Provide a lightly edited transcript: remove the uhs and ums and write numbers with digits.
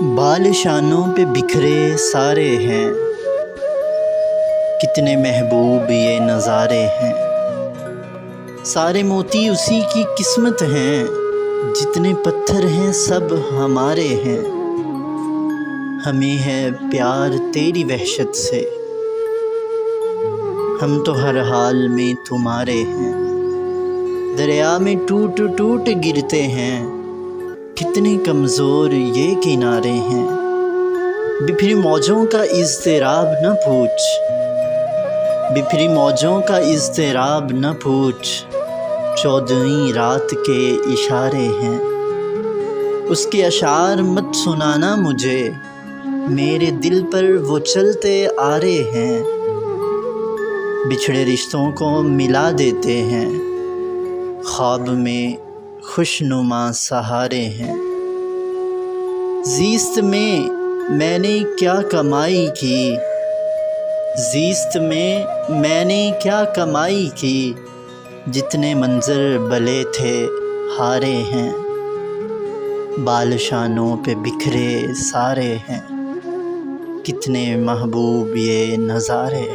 بال شانوں پہ بکھرے سارے ہیں، کتنے محبوب یہ نظارے ہیں۔ سارے موتی اسی کی قسمت ہیں، جتنے پتھر ہیں سب ہمارے ہیں۔ ہمیں ہے پیار تیری وحشت سے، ہم تو ہر حال میں تمہارے ہیں۔ دریا میں ٹوٹ ٹوٹ گرتے ہیں، کتنے کمزور یہ کنارے ہیں۔ بکھری موجوں کا اضطراب نہ پوچھ، بکھری موجوں کا اضطراب نہ پوچھ، 14ویں رات کے اشارے ہیں۔ اس کے اشعار مت سنانا مجھے، میرے دل پر وہ چلتے آ رہے ہیں۔ بچھڑے رشتوں کو ملا دیتے ہیں، خواب میں خوشنما سہارے ہیں۔ زیست میں نے کیا کمائی کی، زیست میں نے کیا کمائی کی، جتنے منظر بلے تھے ہارے ہیں۔ بال شانوں پہ بکھرے سارے ہیں، کتنے محبوب یہ نظارے۔